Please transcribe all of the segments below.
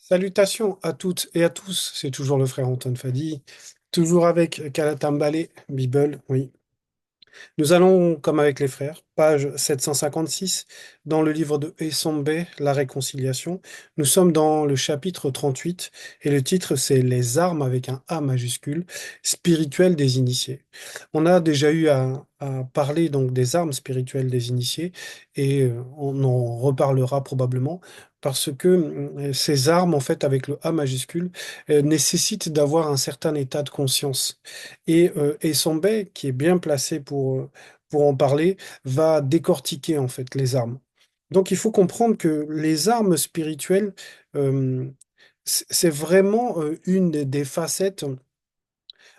Salutations à toutes et à tous, c'est toujours le frère Antoine Fadi, toujours avec Kalatam Bible, oui. Nous allons, comme avec les frères, page 756, dans le livre de Essombe, La Réconciliation. Nous sommes dans le chapitre 38 et le titre c'est Les armes avec un A majuscule, spirituelles des initiés. On a déjà eu à parler donc des armes spirituelles des initiés et on en reparlera probablement parce que ces armes, en fait, avec le A majuscule, nécessitent d'avoir un certain état de conscience. Et Sambay, qui est bien placé pour en parler, va décortiquer en fait les armes. Donc il faut comprendre que les armes spirituelles, euh, c'est vraiment une des facettes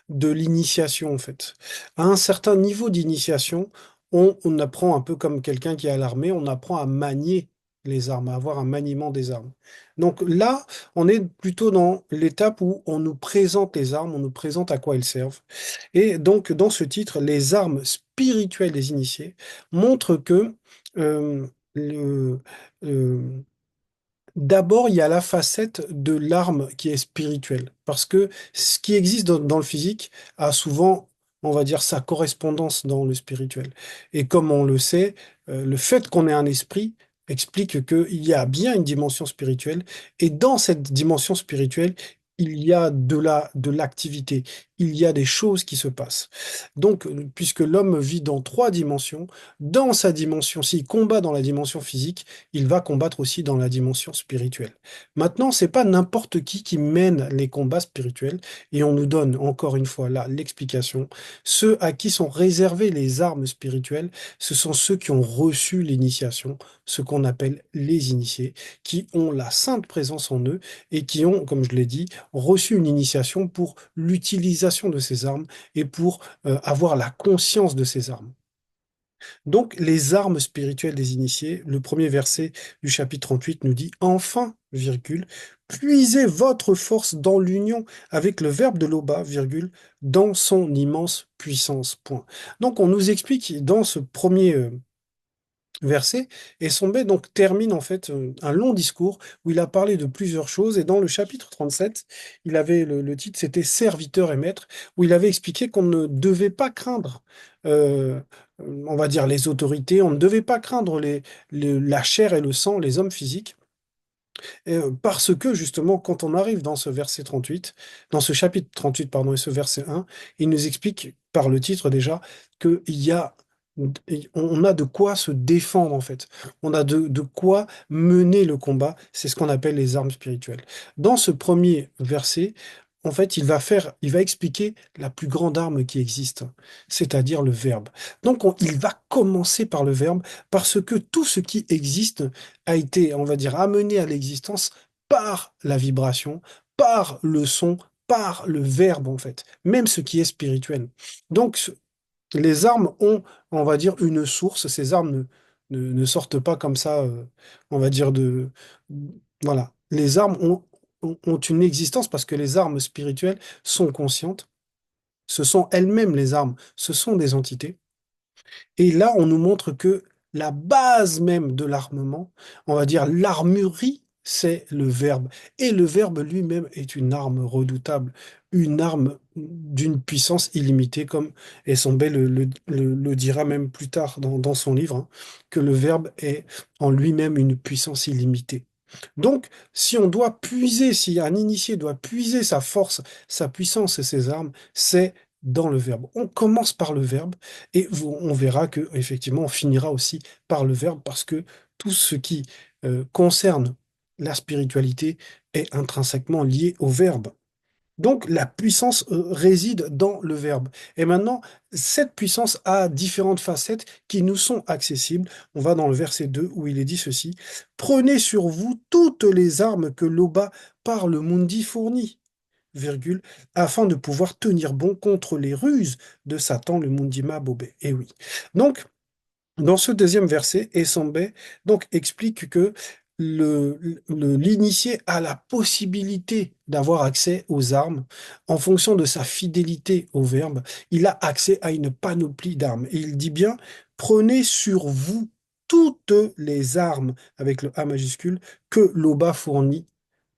de l'initiation en fait. À un certain niveau d'initiation, on apprend un peu comme quelqu'un qui est à l'armée, on apprend à manier les armes, à avoir un maniement des armes. Donc là, on est plutôt dans l'étape où on nous présente les armes, on nous présente à quoi elles servent. Et donc, dans ce titre, les armes spirituelles des initiés montrent que euh, le- euh, d'abord, il y a la facette de l'arme qui est spirituelle. Parce que ce qui existe dans le physique a souvent, on va dire, sa correspondance dans le spirituel. Et comme on le sait, le fait qu'on ait un esprit explique qu'il y a bien une dimension spirituelle. Et dans cette dimension spirituelle, il y a de l'activité, il y a des choses qui se passent. Donc, puisque l'homme vit dans trois dimensions, dans sa dimension, s'il combat dans la dimension physique, il va combattre aussi dans la dimension spirituelle. Maintenant, c'est pas n'importe qui mène les combats spirituels, et on nous donne encore une fois là l'explication. Ceux à qui sont réservées les armes spirituelles, ce sont ceux qui ont reçu l'initiation, ce qu'on appelle les initiés, qui ont la sainte présence en eux et qui ont, comme je l'ai dit, reçu une initiation pour l'utilisation de ces armes et pour avoir la conscience de ces armes. Donc, les armes spirituelles des initiés, le premier verset du chapitre 38 nous dit, enfin, virgule, puisez votre force dans l'union avec le verbe de l'Oba, virgule, dans son immense puissance, point. Donc, on nous explique dans ce premier verset, et Sombé donc termine en fait un long discours où il a parlé de plusieurs choses, et dans le chapitre 37, il avait le titre, c'était Serviteur et Maître, où il avait expliqué qu'on ne devait pas craindre, euh, on va dire, les autorités, on ne devait pas craindre la chair et le sang, les hommes physiques, parce que justement, quand on arrive dans ce verset 38, dans ce chapitre 38, pardon, et ce verset 1, il nous explique par le titre déjà qu'il y a, on a de quoi se défendre en fait. On a de quoi mener le combat. C'est ce qu'on appelle les armes spirituelles. Dans ce premier verset, en fait, il va expliquer la plus grande arme qui existe, c'est-à-dire le verbe. Donc, il va commencer par le verbe parce que tout ce qui existe a été, on va dire, amené à l'existence par la vibration, par le son, par le verbe, en fait, même ce qui est spirituel. Donc, les armes ont, on va dire, une source. Ces armes ne sortent pas comme ça, on va dire, de... Voilà. Les armes ont une existence parce que les armes spirituelles sont conscientes. Ce sont elles-mêmes les armes, ce sont des entités. Et là, on nous montre que la base même de l'armement, on va dire l'armurerie, c'est le verbe. Et le verbe lui-même est une arme redoutable, une arme d'une puissance illimitée, comme Essambé le dira même plus tard dans son livre, hein, que le verbe est en lui-même une puissance illimitée. Donc, si on doit puiser, si un initié doit puiser sa force, sa puissance et ses armes, c'est dans le verbe. On commence par le verbe et on verra que effectivement on finira aussi par le verbe parce que tout ce qui concerne la spiritualité est intrinsèquement lié au verbe. Donc la puissance réside dans le verbe. Et maintenant, cette puissance a différentes facettes qui nous sont accessibles. On va dans le verset 2 où il est dit ceci. Prenez sur vous toutes les armes que l'Oba par le Mundi fournit, virgule, afin de pouvoir tenir bon contre les ruses de Satan, le Mundima Bobé. Et oui. Donc, dans ce deuxième verset, Essambé donc explique que l'initié a la possibilité d'avoir accès aux armes en fonction de sa fidélité au verbe. Il a accès à une panoplie d'armes. Et il dit bien, prenez sur vous toutes les armes, avec le A majuscule, que l'Oba fournit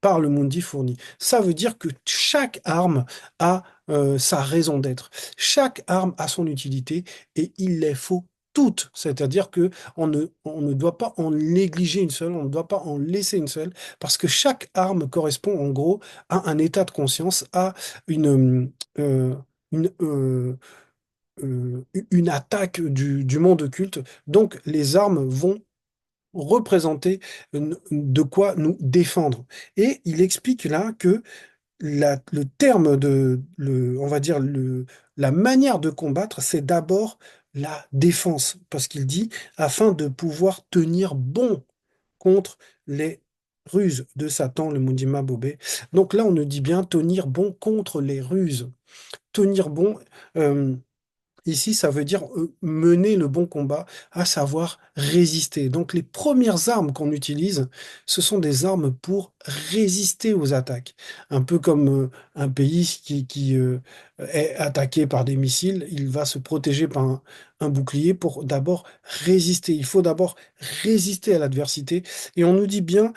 par le Mundi fourni. Ça veut dire que chaque arme a sa raison d'être. Chaque arme a son utilité et il les faut toutes. C'est-à-dire que on ne doit pas en négliger une seule, on ne doit pas en laisser une seule, parce que chaque arme correspond en gros à un état de conscience, à une, une, une attaque du monde occulte. Donc les armes vont représenter de quoi nous défendre. Et il explique là que le terme on va dire, la manière de combattre, c'est d'abord la défense, parce qu'il dit, afin de pouvoir tenir bon contre les ruses de Satan, le Mundima Bobé. Donc là, on nous dit bien tenir bon contre les ruses. Tenir bon, euh, ici, ça veut dire mener le bon combat, à savoir résister. Donc les premières armes qu'on utilise, ce sont des armes pour résister aux attaques. Un peu comme un pays qui est attaqué par des missiles, il va se protéger par un bouclier pour d'abord résister. Il faut d'abord résister à l'adversité. Et on nous dit bien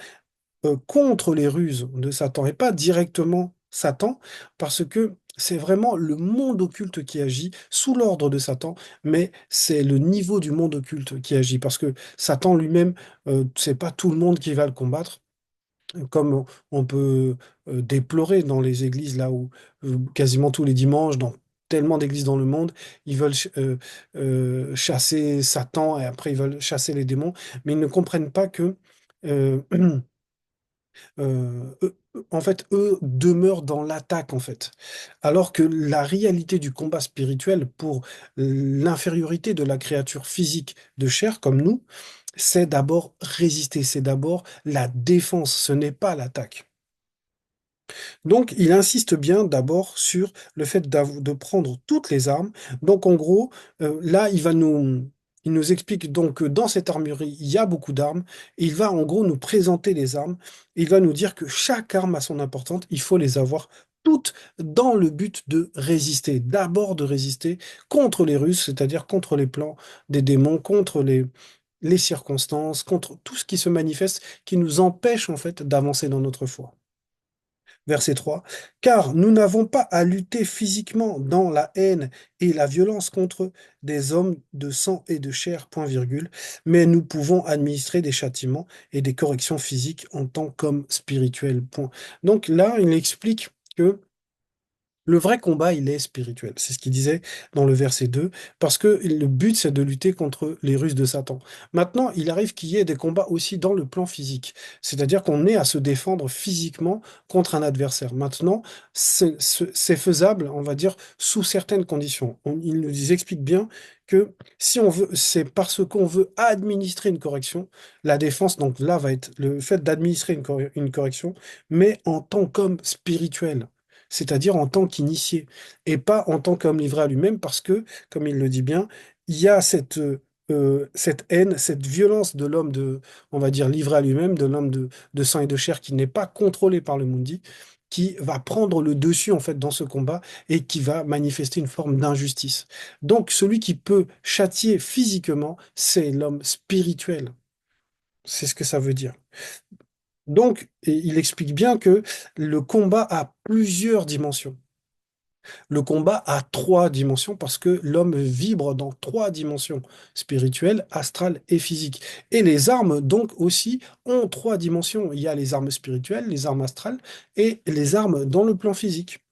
contre les ruses de Satan et pas directement Satan, parce que c'est vraiment le monde occulte qui agit sous l'ordre de Satan, mais c'est le niveau du monde occulte qui agit, parce que Satan lui-même, c'est pas tout le monde qui va le combattre, comme on peut déplorer dans les églises là où quasiment tous les dimanches, dans tellement d'églises dans le monde, ils veulent chasser Satan et après ils veulent chasser les démons, mais ils ne comprennent pas que euh, en fait, eux demeurent dans l'attaque, en fait. Alors que la réalité du combat spirituel pour l'infériorité de la créature physique de chair comme nous, c'est d'abord résister, c'est d'abord la défense, ce n'est pas l'attaque. Donc, il insiste bien d'abord sur le fait de prendre toutes les armes. Donc, en gros, là, il nous explique donc que dans cette armurerie, il y a beaucoup d'armes. Il va en gros nous présenter les armes. Il va nous dire que chaque arme a son importance. Il faut les avoir toutes dans le but de résister. D'abord de résister contre les Russes, c'est-à-dire contre les plans des démons, contre les circonstances, contre tout ce qui se manifeste, qui nous empêche en fait d'avancer dans notre foi. Verset 3, car nous n'avons pas à lutter physiquement dans la haine et la violence contre des hommes de sang et de chair, point virgule, mais nous pouvons administrer des châtiments et des corrections physiques en tant qu'hommes spirituels, point. Donc là, il explique que le vrai combat, il est spirituel. C'est ce qu'il disait dans le verset 2, parce que le but, c'est de lutter contre les Russes de Satan. Maintenant, il arrive qu'il y ait des combats aussi dans le plan physique, c'est-à-dire qu'on est à se défendre physiquement contre un adversaire. Maintenant, c'est faisable, on va dire, sous certaines conditions. Il nous explique bien que si on veut, c'est parce qu'on veut administrer une correction, la défense, donc là, va être le fait d'administrer une correction, mais en tant qu'homme spirituel, c'est-à-dire en tant qu'initié, et pas en tant qu'homme livré à lui-même, parce que, comme il le dit bien, il y a cette haine, cette violence de l'homme on va dire, livré à lui-même, de l'homme de sang et de chair qui n'est pas contrôlé par le Mundi, qui va prendre le dessus en fait dans ce combat et qui va manifester une forme d'injustice. Donc celui qui peut châtier physiquement, c'est l'homme spirituel. C'est ce que ça veut dire. Donc, et il explique bien que le combat a plusieurs dimensions. Le combat a trois dimensions parce que l'homme vibre dans trois dimensions, spirituelle, astrale et physique. Et les armes, donc, aussi ont trois dimensions. Il y a les armes spirituelles, les armes astrales et les armes dans le plan physique.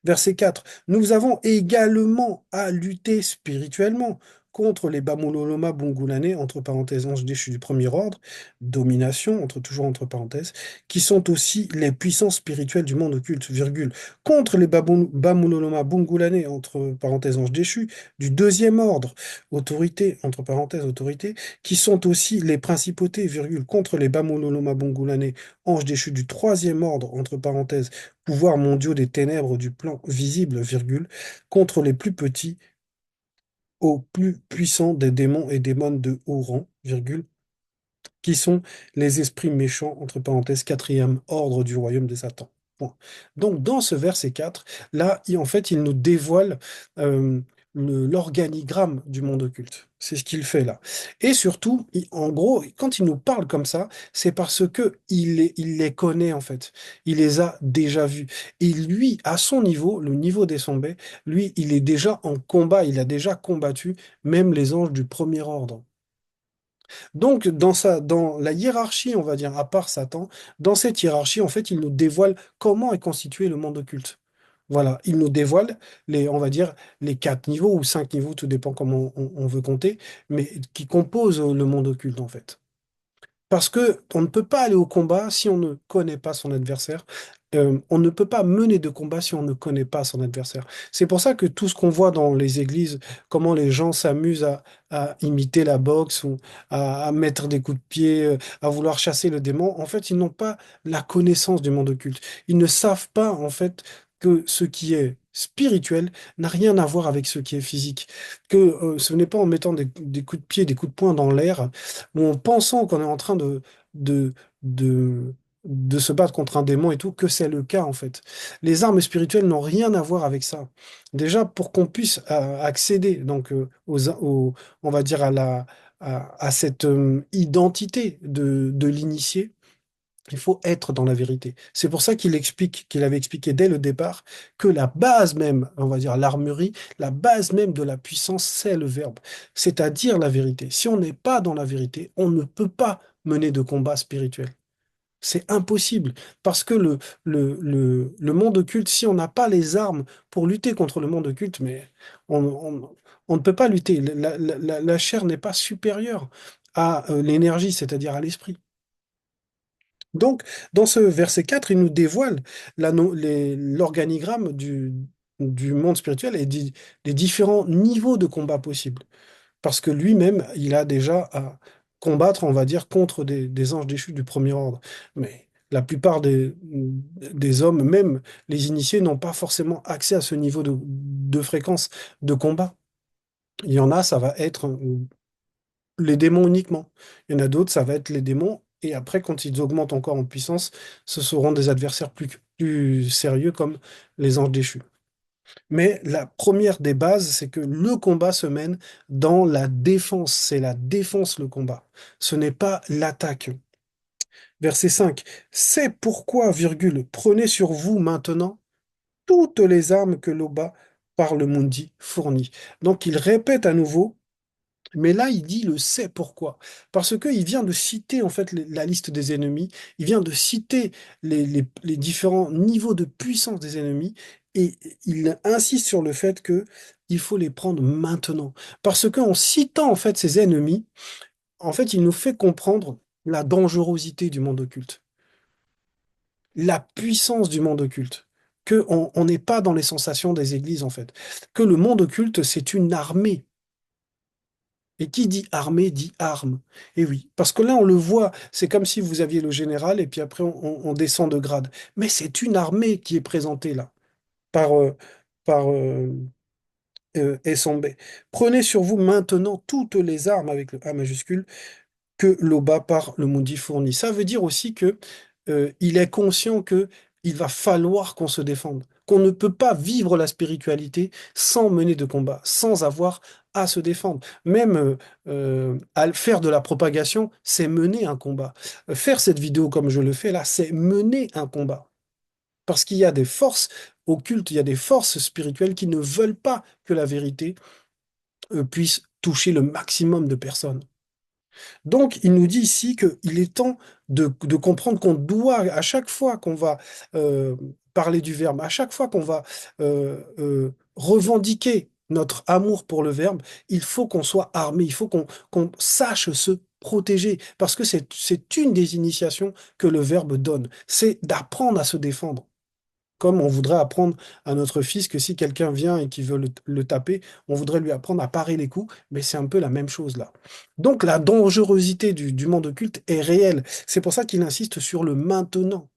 Verset 4. Nous avons également à lutter spirituellement contre les Bamuloloma Bungulane, entre parenthèses, anges déchus du premier ordre, domination, toujours entre parenthèses, qui sont aussi les puissances spirituelles du monde occulte, virgule, contre les Bamuloloma Bungulane, entre parenthèses, anges déchus du deuxième ordre, autorité, entre parenthèses, autorité, qui sont aussi les principautés, virgule, contre les Bamuloloma Bungulane, anges déchus du troisième ordre, entre parenthèses, pouvoirs mondiaux des ténèbres du plan visible, virgule, contre les plus petits aux plus puissants des démons et démons de haut rang, virgule, qui sont les esprits méchants, entre parenthèses, quatrième ordre du royaume de Satan. Point. Donc, dans ce verset 4, là, en fait, il nous dévoile euh, l'organigramme du monde occulte. C'est ce qu'il fait là. Et surtout, en gros, quand il nous parle comme ça, c'est parce que il les connaît en fait. Il les a déjà vus. Et lui, à son niveau, le niveau des Sombé, lui, il est déjà en combat. Il a déjà combattu même les anges du premier ordre. Donc, dans la hiérarchie, on va dire, à part Satan, dans cette hiérarchie, en fait, il nous dévoile comment est constitué le monde occulte. Voilà, il nous dévoile on va dire, les 4 niveaux ou 5 niveaux, tout dépend comment on veut compter, mais qui composent le monde occulte, en fait. Parce que on ne peut pas aller au combat si on ne connaît pas son adversaire. On ne peut pas mener de combat si on ne connaît pas son adversaire. C'est pour ça que tout ce qu'on voit dans les églises, comment les gens s'amusent à imiter la boxe ou à mettre des coups de pied, à vouloir chasser le démon, en fait, ils n'ont pas la connaissance du monde occulte. Ils ne savent pas, en fait, que ce qui est spirituel n'a rien à voir avec ce qui est physique. Que ce n'est pas en mettant des coups de pied, des coups de poing dans l'air ou en pensant qu'on est en train de, de, de se battre contre un démon et tout, que c'est le cas en fait. Les armes spirituelles n'ont rien à voir avec ça. Déjà, pour qu'on puisse accéder donc on va dire à cette identité de l'initié, il faut être dans la vérité. C'est pour ça qu'il avait expliqué dès le départ que la base même, on va dire l'armurerie, la base même de la puissance, c'est le verbe, c'est-à-dire la vérité. Si on n'est pas dans la vérité, on ne peut pas mener de combat spirituel. C'est impossible parce que le monde occulte, si on n'a pas les armes pour lutter contre le monde occulte, mais on ne peut pas lutter. La chair n'est pas supérieure à l'énergie, c'est-à-dire à l'esprit. Donc, dans ce verset 4, il nous dévoile l'organigramme du monde spirituel et des différents niveaux de combat possibles. Parce que lui-même, il a déjà à combattre, on va dire, contre des anges déchus du premier ordre. Mais la plupart des hommes, même les initiés, n'ont pas forcément accès à ce niveau de fréquence de combat. Il y en a, ça va être les démons uniquement. Il y en a d'autres, ça va être les démons. Et après, quand ils augmentent encore en puissance, ce seront des adversaires plus sérieux comme les anges déchus. Mais la première des bases, c'est que le combat se mène dans la défense. C'est la défense, le combat. Ce n'est pas l'attaque. Verset 5. C'est pourquoi, virgule, prenez sur vous maintenant toutes les armes que l'Oba par le Mundi fournit. Donc il répète à nouveau. Mais là, il dit le sait pourquoi. Parce qu'il vient de citer en fait la liste des ennemis, il vient de citer les différents niveaux de puissance des ennemis, et il insiste sur le fait que il faut les prendre maintenant. Parce qu'en citant en fait ces ennemis, en fait, il nous fait comprendre la dangerosité du monde occulte, la puissance du monde occulte. Que on n'est pas dans les sensations des églises en fait, que le monde occulte c'est une armée. Et qui dit armée dit arme. Et oui, parce que là, on le voit, c'est comme si vous aviez le général et puis après, on descend de grade. Mais c'est une armée qui est présentée là, par, par Essombe. Prenez sur vous maintenant toutes les armes avec le A majuscule que l'Oba par le Mundi fournit. Ça veut dire aussi que il est conscient que il va falloir qu'on se défende, qu'on ne peut pas vivre la spiritualité sans mener de combat, sans avoir à se défendre. Même à faire de la propagation, c'est mener un combat. Faire cette vidéo comme je le fais là, c'est mener un combat. Parce qu'il y a des forces occultes, il y a des forces spirituelles qui ne veulent pas que la vérité puisse toucher le maximum de personnes. Donc, il nous dit ici qu'il est temps de comprendre qu'on doit, à chaque fois qu'on va parler du verbe, à chaque fois qu'on va revendiquer notre amour pour le verbe, il faut qu'on soit armé, il faut qu'on sache se protéger, parce que c'est une des initiations que le verbe donne, c'est d'apprendre à se défendre. Comme on voudrait apprendre à notre fils que si quelqu'un vient et qui veut le taper, on voudrait lui apprendre à parer les coups, mais c'est un peu la même chose là. Donc la dangerosité du monde occulte est réelle. C'est pour ça qu'il insiste sur le maintenant.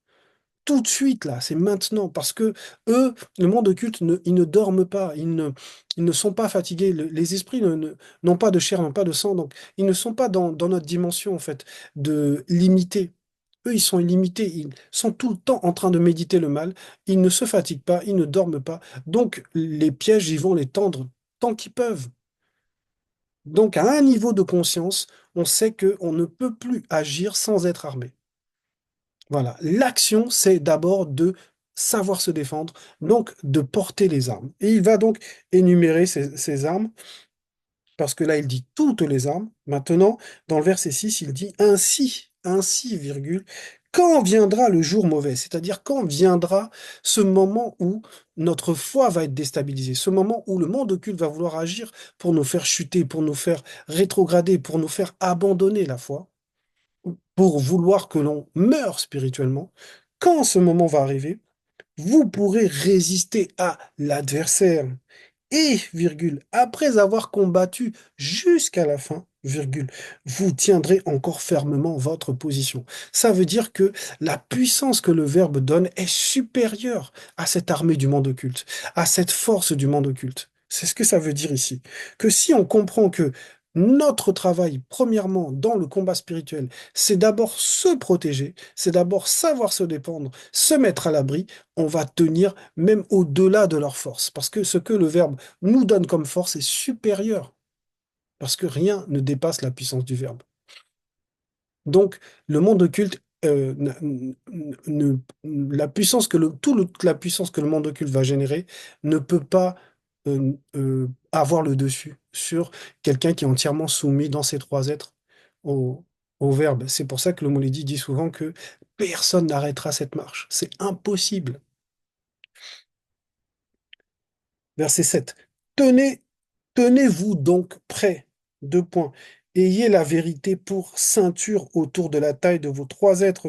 Tout de suite là, c'est maintenant, parce que eux, le monde occulte, ils ne dorment pas, ils ne sont pas fatigués. Les esprits n'ont pas de chair, n'ont pas de sang, donc ils ne sont pas dans notre dimension en fait de limité. Eux, ils sont illimités, ils sont tout le temps en train de méditer le mal, ils ne se fatiguent pas, ils ne dorment pas, donc les pièges, ils vont les tendre tant qu'ils peuvent. Donc, à un niveau de conscience, on sait qu'on ne peut plus agir sans être armé. Voilà. L'action, c'est d'abord de savoir se défendre, donc de porter les armes. Et il va donc énumérer ces armes, parce que là, il dit toutes les armes. Maintenant, dans le verset 6, il dit ainsi, virgule, quand viendra le jour mauvais, c'est-à-dire quand viendra ce moment où notre foi va être déstabilisée, ce moment où le monde occulte va vouloir agir pour nous faire chuter, pour nous faire rétrograder, pour nous faire abandonner la foi, pour vouloir que l'on meure spirituellement. Quand ce moment va arriver, vous pourrez résister à l'adversaire et, virgule, après avoir combattu jusqu'à la fin, virgule, vous tiendrez encore fermement votre position. Ça veut dire que la puissance que le Verbe donne est supérieure à cette armée du monde occulte, à cette force du monde occulte. C'est ce que ça veut dire ici. Que si on comprend que notre travail, premièrement, dans le combat spirituel, c'est d'abord se protéger, c'est d'abord savoir se défendre, se mettre à l'abri, on va tenir même au-delà de leur force. Parce que ce que le Verbe nous donne comme force est supérieur. Parce que rien ne dépasse la puissance du Verbe. Donc, le monde occulte, la puissance que la puissance que le monde occulte va générer ne peut pas avoir le dessus sur quelqu'un qui est entièrement soumis dans ses trois êtres au, au Verbe. C'est pour ça que le Moulidi dit souvent que personne n'arrêtera cette marche. C'est impossible. Verset 7. Tenez, tenez-vous donc prêts. Deux points. Ayez la vérité pour ceinture autour de la taille de vos trois êtres,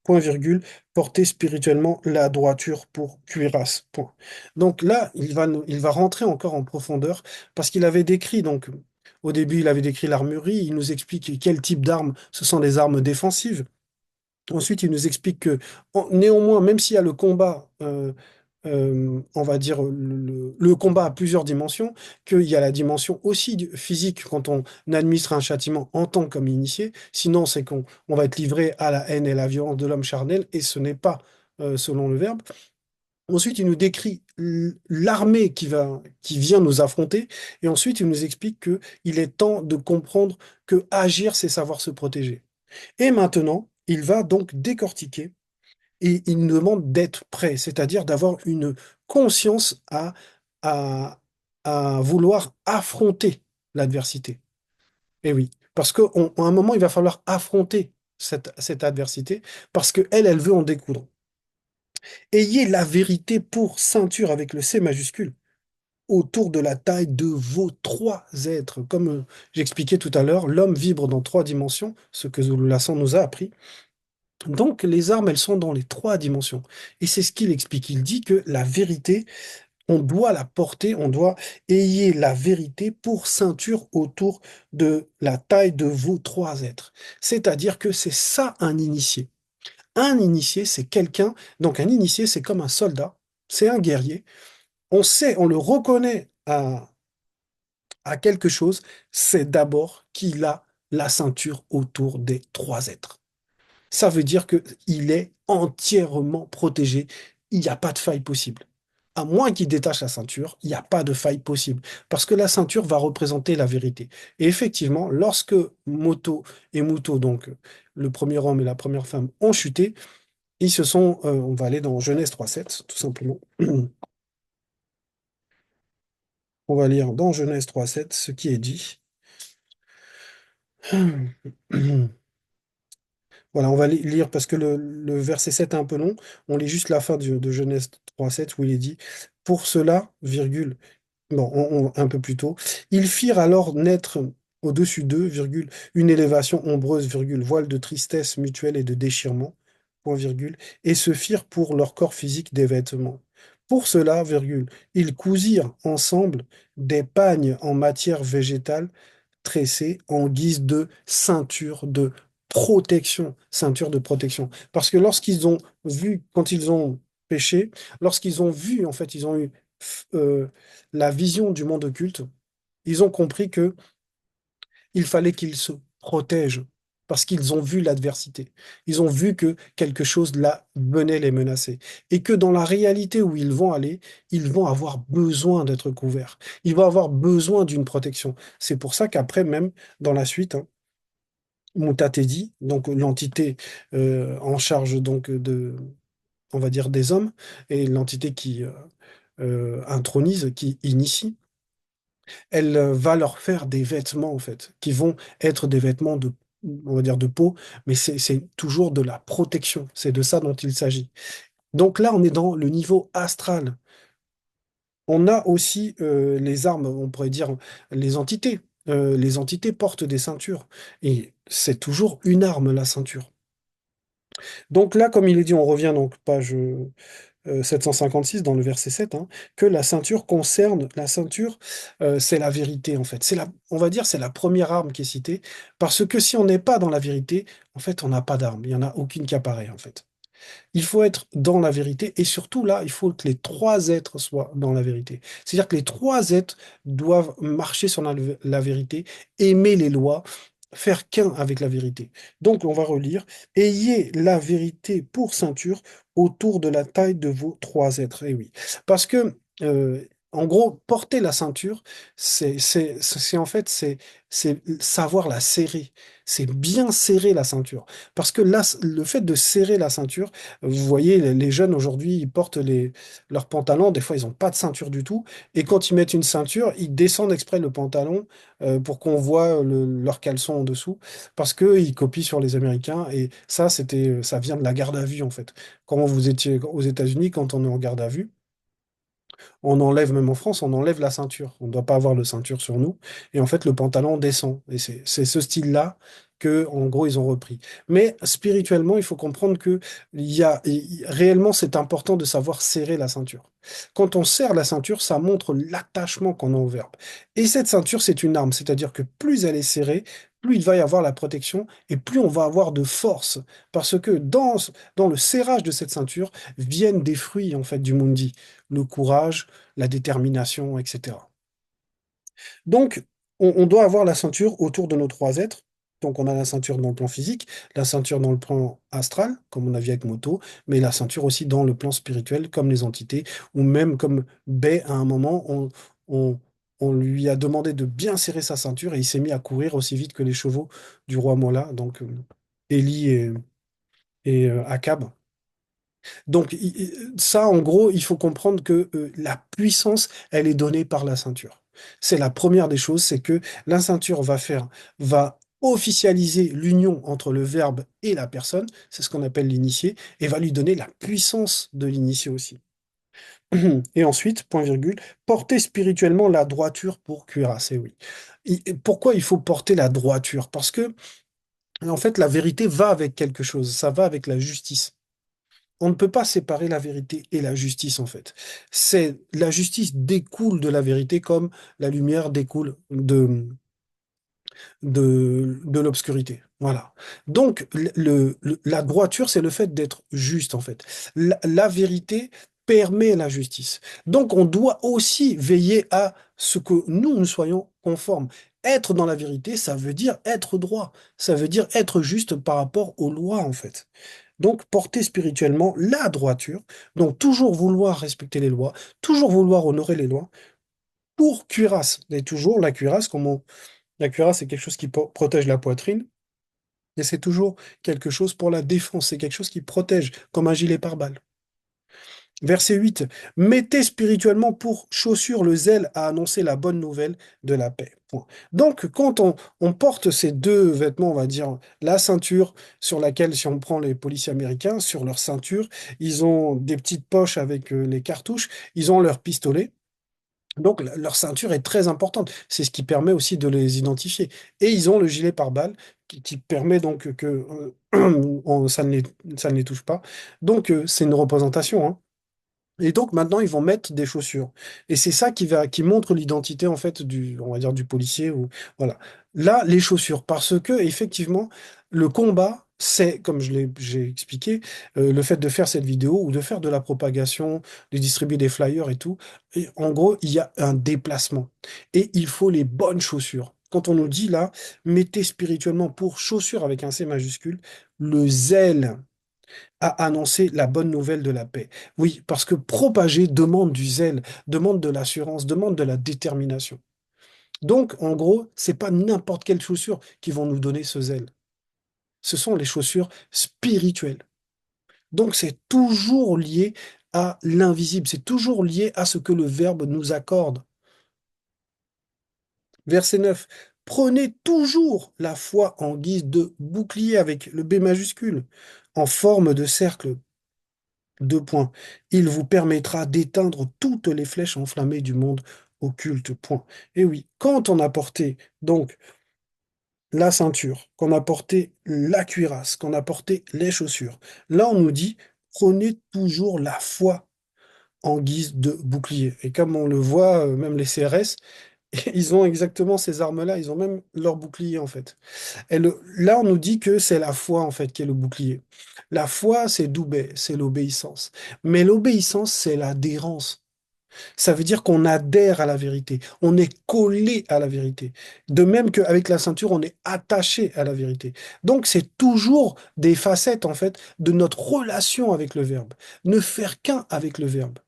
point virgule. Portez spirituellement la droiture pour cuirasse, point. Donc là, il va rentrer encore en profondeur parce qu'il avait décrit, donc, au début, il avait décrit l'armurerie. Il nous explique quel type d'armes, ce sont des armes défensives. Ensuite, il nous explique que, néanmoins, même s'il y a le combat, on va dire le combat à plusieurs dimensions, qu'il y a la dimension aussi physique quand on administre un châtiment en tant comme initié. Sinon, c'est qu'on va être livré à la haine et la violence de l'homme charnel, et ce n'est pas selon le Verbe. Ensuite, il nous décrit l'armée qui vient nous affronter, et ensuite, il nous explique que il est temps de comprendre que agir, c'est savoir se protéger. Et maintenant, il va donc décortiquer et il nous demande d'être prêt, c'est-à-dire d'avoir une conscience à, à vouloir affronter l'adversité. Et oui, parce qu'à un moment, il va falloir affronter cette adversité parce qu'elle, elle veut en découdre. Ayez la vérité pour ceinture avec le C majuscule autour de la taille de vos trois êtres. Comme j'expliquais tout à l'heure, l'homme vibre dans trois dimensions, ce que Zululassan nous a appris. Donc, les armes, elles sont dans les trois dimensions. Et c'est ce qu'il explique. Il dit que la vérité, on doit la porter, on doit ayez la vérité pour ceinture autour de la taille de vos trois êtres. C'est-à-dire que c'est ça un initié. Un initié, c'est quelqu'un, donc un initié, c'est comme un soldat, c'est un guerrier. On sait, on le reconnaît à quelque chose, c'est d'abord qu'il a la ceinture autour des trois êtres. Ça veut dire qu'il est entièrement protégé. Il n'y a pas de faille possible. À moins qu'il détache la ceinture, il n'y a pas de faille possible. Parce que la ceinture va représenter la vérité. Et effectivement, lorsque Moto et Muto, donc le premier homme et la première femme, ont chuté, ils se sont, on va aller dans Genèse 3.7, tout simplement. On va lire dans Genèse 3.7 ce qui est dit. Voilà, on va lire parce que le verset 7 est un peu long. On lit juste la fin de Genèse 3.7 où il est dit, pour cela, virgule, bon, un peu plus tôt, ils firent alors naître au-dessus d'eux, virgule, une élévation ombreuse, virgule, voile de tristesse mutuelle et de déchirement, point virgule, et se firent pour leur corps physique des vêtements. Pour cela, virgule, ils cousirent ensemble des pagnes en matière végétale tressés en guise de ceinture de protection, ceinture de protection. Parce que lorsqu'ils ont vu, quand ils ont péché, lorsqu'ils ont vu, en fait, ils ont eu euh, la vision du monde occulte, ils ont compris que il fallait qu'ils se protègent. parce qu'ils ont vu l'adversité. Ils ont vu que quelque chose là venait les menacer. Et que dans la réalité où ils vont aller, ils vont avoir besoin d'être couverts. Ils vont avoir besoin d'une protection. C'est pour ça qu'après, même dans la suite, hein, Mutatedi, donc l'entité en charge donc on va dire, des hommes, et l'entité qui intronise, qui initie, elle va leur faire des vêtements, en fait, qui vont être des vêtements de, on va dire, de peau, mais c'est toujours de la protection. C'est de ça dont il s'agit. Donc là, on est dans le niveau astral. On a aussi les armes, on pourrait dire les entités. Les entités portent des ceintures. Et c'est toujours une arme, la ceinture. Donc là, comme il est dit, on revient donc page 756 dans le verset 7, hein, que la ceinture concerne, la ceinture, c'est la vérité en fait. On va dire, c'est la première arme qui est citée, parce que si on n'est pas dans la vérité, en fait, on n'a pas d'arme. Il n'y en a aucune qui apparaît en fait. Il faut être dans la vérité et surtout là, il faut que les trois êtres soient dans la vérité. C'est-à-dire que les trois êtres doivent marcher sur la vérité, aimer les lois, faire qu'un avec la vérité. Donc on va relire, ayez la vérité pour ceinture autour de la taille de vos trois êtres. Et oui, parce que en gros, porter la ceinture, en fait, c'est savoir la serrer. C'est bien serrer la ceinture. Parce que là, le fait de serrer la ceinture, vous voyez, les jeunes aujourd'hui, ils portent leurs pantalons, des fois ils n'ont pas de ceinture du tout, et quand ils mettent une ceinture, ils descendent exprès le pantalon pour qu'on voit leur caleçon en dessous, parce qu'ils copient sur les Américains, et ça, ça vient de la garde à vue en fait. Quand vous étiez aux États-Unis, quand on est en garde à vue, on enlève, même en France, on enlève la ceinture. On ne doit pas avoir de ceinture sur nous. Et en fait, le pantalon descend. Et c'est ce style-là que, en gros, ils ont repris. Mais spirituellement, il faut comprendre que réellement, c'est important de savoir serrer la ceinture. Quand on serre la ceinture, ça montre l'attachement qu'on a au verbe. Et cette ceinture, c'est une arme. C'est-à-dire que plus elle est serrée, plus il va y avoir la protection et plus on va avoir de force. Parce que dans le serrage de cette ceinture viennent des fruits, en fait, du mundi, le courage, la détermination, etc. Donc, on doit avoir la ceinture autour de nos trois êtres. Donc, on a la ceinture dans le plan physique, la ceinture dans le plan astral, comme on a vu avec Moto, mais la ceinture aussi dans le plan spirituel, comme les entités, ou même comme Bay, à un moment, on, on lui a demandé de bien serrer sa ceinture et il s'est mis à courir aussi vite que les chevaux du roi Mola, donc Élie et Akab. Donc ça, en gros, il faut comprendre que la puissance, elle est donnée par la ceinture. C'est la première des choses, c'est que la ceinture va officialiser l'union entre le verbe et la personne, c'est ce qu'on appelle l'initié, et va lui donner la puissance de l'initié aussi. Et ensuite, point virgule, porter spirituellement la droiture pour cuirasser, oui. Et pourquoi il faut porter la droiture? Parce que, en fait, la vérité va avec quelque chose, ça va avec la justice. On ne peut pas séparer la vérité et la justice, en fait. La justice découle de la vérité comme la lumière découle de l'obscurité. Voilà. Donc, la droiture, c'est le fait d'être juste, en fait. La vérité permet la justice. Donc, on doit aussi veiller à ce que nous soyons conformes. Être dans la vérité, ça veut dire être droit. Ça veut dire être juste par rapport aux lois, en fait. Donc, porter spirituellement la droiture, donc toujours vouloir respecter les lois, toujours vouloir honorer les lois, pour cuirasse. Et toujours la cuirasse, la cuirasse, c'est quelque chose qui protège la poitrine, et c'est toujours quelque chose pour la défense, c'est quelque chose qui protège, comme un gilet pare-balles. Verset 8. Mettez spirituellement pour chaussure le zèle à annoncer la bonne nouvelle de la paix. Point. Donc, quand on porte ces deux vêtements, on va dire la ceinture sur laquelle, si on prend les policiers américains, sur leur ceinture, ils ont des petites poches avec les cartouches, ils ont leur pistolet. Donc, leur ceinture est très importante. C'est ce qui permet aussi de les identifier. Et ils ont le gilet pare-balles qui permet donc que ça ne les touche pas. Donc, c'est une représentation, hein. Et donc maintenant, ils vont mettre des chaussures. Et c'est ça qui montre l'identité en fait on va dire du policier ou voilà. Là, les chaussures, parce que effectivement, le combat, c'est, comme j'ai expliqué, le fait de faire cette vidéo ou de faire de la propagation, de distribuer des flyers et tout. Et en gros, il y a un déplacement. Et il faut les bonnes chaussures. quand on nous dit là, mettez spirituellement pour chaussure avec un C majuscule, le zèle à annoncer la bonne nouvelle de la paix. Oui, parce que propager demande du zèle, demande de l'assurance, demande de la détermination. Donc, en gros, c'est pas n'importe quelle chaussure qui vont nous donner ce zèle. Ce sont les chaussures spirituelles. Donc, c'est toujours lié à l'invisible, c'est toujours lié à ce que le Verbe nous accorde. Verset 9. Prenez toujours la foi en guise de bouclier avec le B majuscule, en forme de cercle. Deux points. Il vous permettra d'éteindre toutes les flèches enflammées du monde occulte. Point. Et oui, quand on a porté donc la ceinture, qu'on a porté la cuirasse, qu'on a porté les chaussures, là on nous dit prenez toujours la foi en guise de bouclier. Et comme on le voit, même les CRS, ils ont exactement ces armes-là, ils ont même leur bouclier en fait. Là, on nous dit que c'est la foi, en fait, qui est le bouclier. La foi, c'est Doubet, c'est l'obéissance. Mais l'obéissance, c'est l'adhérence. Ça veut dire qu'on adhère à la vérité. On est collé à la vérité. De même qu'avec la ceinture, on est attaché à la vérité. Donc, c'est toujours des facettes, en fait, de notre relation avec le Verbe. Ne faire qu'un avec le Verbe.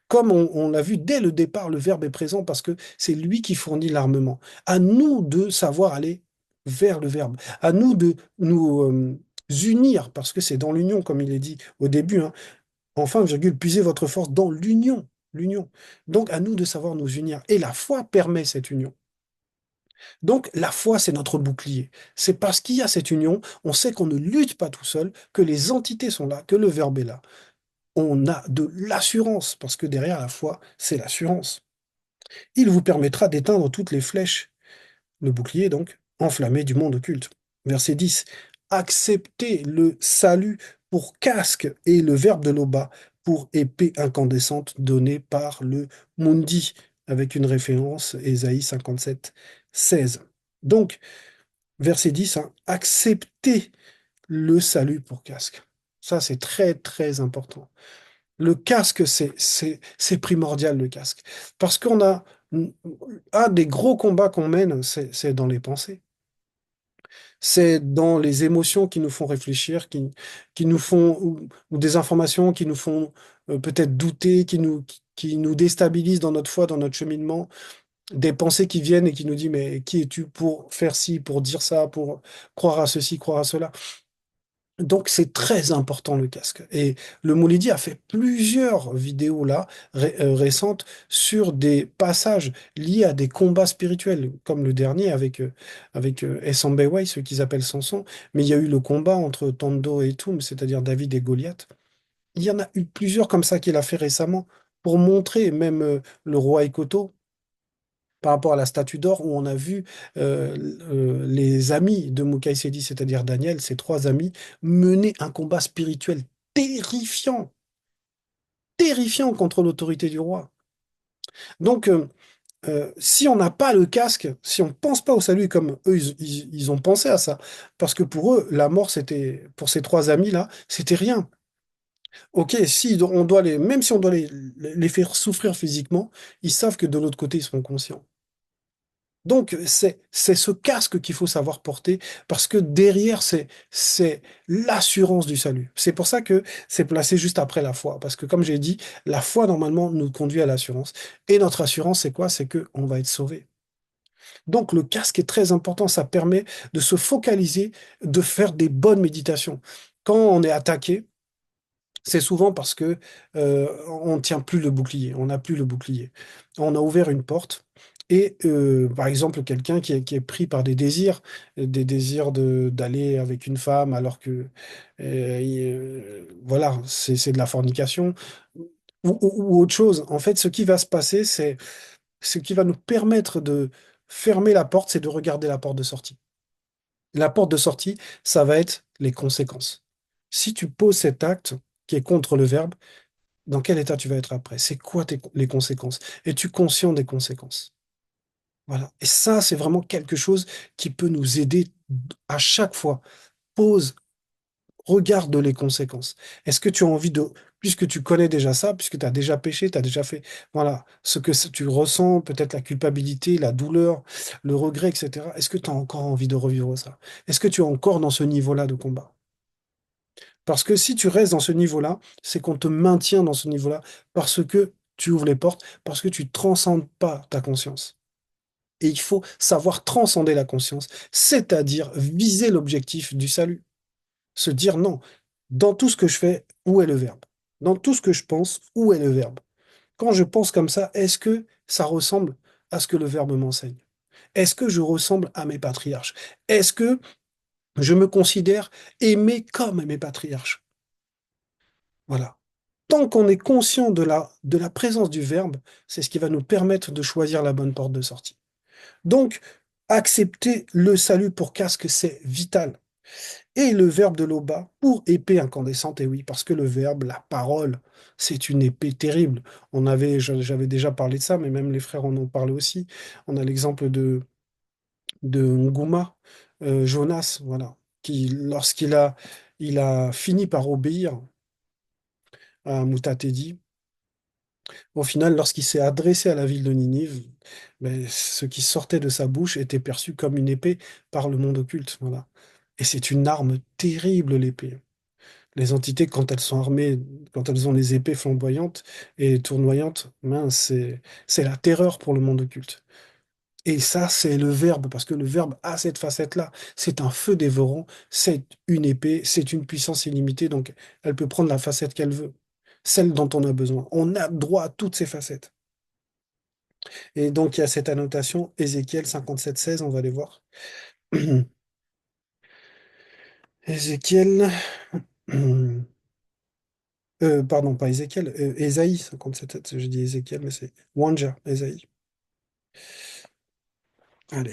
Comme on l'a vu dès le départ, le Verbe est présent parce que c'est lui qui fournit l'armement. À nous de savoir aller vers le Verbe. À nous de nous unir, parce que c'est dans l'union, comme il est dit au début, hein. Enfin, virgule, puisez votre force dans l'union. L'union. Donc, à nous de savoir nous unir. Et la foi permet cette union. Donc, la foi, c'est notre bouclier. C'est parce qu'il y a cette union, on sait qu'on ne lutte pas tout seul, que les entités sont là, que le Verbe est là. On a de l'assurance, parce que derrière la foi, c'est l'assurance. Il vous permettra d'éteindre toutes les flèches, le bouclier donc, enflammé du monde occulte. Verset 10. Acceptez le salut pour casque et le verbe de Loba pour épée incandescente donnée par le Mundi, avec une référence Ésaïe 57, 16. Donc, verset 10, hein, acceptez le salut pour casque. Ça, c'est très, très important. Le casque, c'est primordial, le casque. Parce qu'on a un des gros combats qu'on mène, c'est dans les pensées. C'est dans les émotions qui nous font réfléchir, qui nous font, ou des informations qui nous font peut-être douter, qui nous déstabilisent dans notre foi, dans notre cheminement. Des pensées qui viennent et qui nous disent, mais qui es-tu pour faire ci, pour dire ça, pour croire à ceci, croire à cela? Donc c'est très important le casque. Et le Moulidi a fait plusieurs vidéos là, récentes, sur des passages liés à des combats spirituels, comme le dernier avec Essam Bewaï, ceux qu'ils appellent Samson. Mais il y a eu le combat entre Tando et Toum, c'est-à-dire David et Goliath. Il y en a eu plusieurs comme ça qu'il a fait récemment pour montrer, même le roi Ekoto, par rapport à la statue d'or où on a vu les amis de Mukai Sedi, c'est-à-dire Daniel, ses trois amis, mener un combat spirituel terrifiant, terrifiant contre l'autorité du roi. Donc, si on n'a pas le casque, si on ne pense pas au salut comme eux, ils ont pensé à ça, parce que pour eux, la mort, c'était, pour ces trois amis-là, c'était rien. Ok, si on doit même si on doit les faire souffrir physiquement, ils savent que de l'autre côté, ils seront conscients. Donc, c'est ce casque qu'il faut savoir porter parce que derrière, c'est l'assurance du salut. C'est pour ça que c'est placé juste après la foi. Parce que, comme j'ai dit, la foi, normalement, nous conduit à l'assurance. Et notre assurance, c'est quoi? C'est qu'on va être sauvé. Donc, le casque est très important. Ça permet de se focaliser, de faire des bonnes méditations. Quand on est attaqué, c'est souvent parce que on ne tient plus le bouclier, on n'a plus le bouclier. On a ouvert une porte et par exemple quelqu'un qui est pris par des désirs d'aller avec une femme alors que voilà, c'est de la fornication ou autre chose. En fait, ce qui va se passer, c'est ce qui va nous permettre de fermer la porte, c'est de regarder la porte de sortie. La porte de sortie, ça va être les conséquences. Si tu poses cet acte qui est contre le verbe, dans quel état tu vas être après? C'est quoi les conséquences? Es-tu conscient des conséquences? Voilà. Et ça, c'est vraiment quelque chose qui peut nous aider à chaque fois. Pose, Regarde les conséquences. Est-ce que tu as envie de, puisque tu connais déjà ça, puisque tu as déjà péché, tu as déjà fait, voilà, ce que tu ressens, peut-être la culpabilité, la douleur, le regret, etc. Est-ce que tu as encore envie de revivre ça? Est-ce que tu es encore dans ce niveau-là de combat? Parce que si tu restes dans ce niveau-là, c'est qu'on te maintient dans ce niveau-là parce que tu ouvres les portes, parce que tu transcendes pas ta conscience. Et il faut savoir transcender la conscience, c'est-à-dire viser l'objectif du salut. Se dire non, dans tout ce que je fais, où est le verbe? Dans tout ce que je pense, où est le verbe? Quand je pense comme ça, est-ce que ça ressemble à ce que le verbe m'enseigne? Est-ce que je ressemble à mes patriarches? Est-ce que je me considère aimé comme mes patriarches? Voilà. Tant qu'on est conscient de la présence du verbe, c'est ce qui va nous permettre de choisir la bonne porte de sortie. Donc, accepter le salut pour casque, c'est vital. Et le verbe de l'Oba pour épée incandescente, et oui, parce que le verbe, la parole, c'est une épée terrible. J'avais déjà parlé de ça, mais même les frères en ont parlé aussi. On a l'exemple de Nguma, Jonas, voilà, qui, il a fini par obéir à Mutatedi, au final, lorsqu'il s'est adressé à la ville de Ninive, ben, ce qui sortait de sa bouche était perçu comme une épée par le monde occulte, voilà. Et c'est une arme terrible, l'épée. Les entités, quand elles sont armées, quand elles ont les épées flamboyantes et tournoyantes, mince, c'est la terreur pour le monde occulte. Et ça, c'est le verbe, parce que le verbe a cette facette-là. C'est un feu dévorant, c'est une épée, c'est une puissance illimitée, donc elle peut prendre la facette qu'elle veut, celle dont on a besoin. On a droit à toutes ces facettes. Et donc, il y a cette annotation, Ézéchiel 57,16, on va aller voir. Ézéchiel, pardon, pas Ézéchiel, Ésaïe 57, j'ai dit Ézéchiel, mais c'est Wanja, Ésaïe. Allez,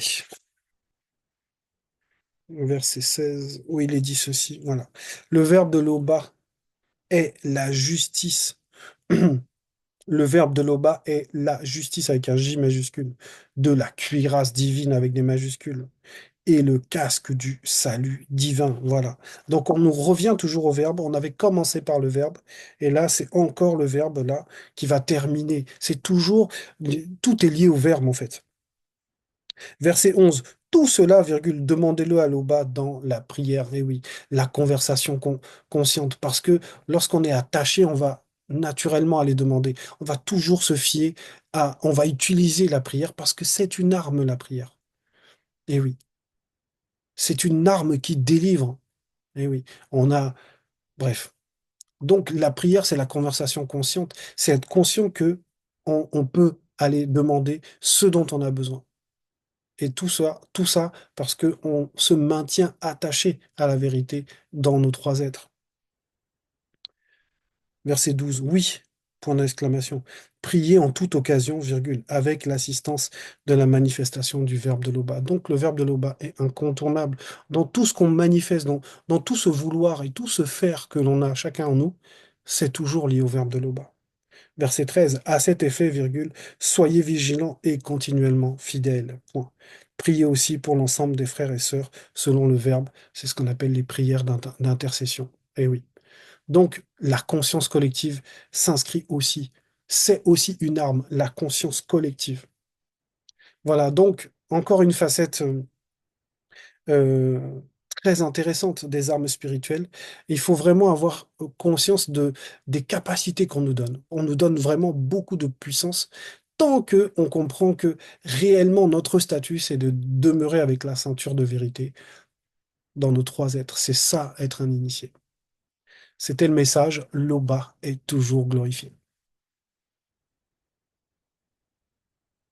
verset 16, où il est dit ceci, voilà. Le verbe de l'Oba est la justice. Le verbe de l'Oba est la justice avec un J majuscule, de la cuirasse divine avec des majuscules, et le casque du salut divin. Voilà. Donc on nous revient toujours au verbe. On avait commencé par le verbe, et là c'est encore le verbe là qui va terminer. C'est toujours, tout est lié au verbe en fait. Verset 11. Tout cela, virgule, demandez-le à l'Oba dans la prière. Et oui, la conversation consciente. Parce que lorsqu'on est attaché, on va naturellement aller demander. On va toujours se fier on va utiliser la prière parce que c'est une arme, la prière. Et oui, c'est une arme qui délivre. Et oui, on a, bref. Donc la prière, c'est la conversation consciente. C'est être conscient que on peut aller demander ce dont on a besoin. Et tout ça parce qu'on se maintient attaché à la vérité dans nos trois êtres. Verset 12. Oui, point d'exclamation. Priez en toute occasion, virgule, avec l'assistance de la manifestation du verbe de l'Oba. Donc le verbe de l'Oba est incontournable dans tout ce qu'on manifeste, dans tout ce vouloir et tout ce faire que l'on a chacun en nous, c'est toujours lié au verbe de l'Oba. Verset 13, à cet effet, virgule, soyez vigilants et continuellement fidèles. Point. Priez aussi pour l'ensemble des frères et sœurs selon le verbe. C'est ce qu'on appelle les prières d'intercession. Eh oui. Donc, la conscience collective s'inscrit aussi. C'est aussi une arme, la conscience collective. Voilà, donc, encore une facette euh, très intéressante des armes spirituelles. Il faut vraiment avoir conscience des capacités qu'on nous donne. On nous donne vraiment beaucoup de puissance tant que on comprend que réellement notre statut, c'est de demeurer avec la ceinture de vérité dans nos trois êtres. C'est ça, être un initié. C'était le message, l'Oba est toujours glorifié.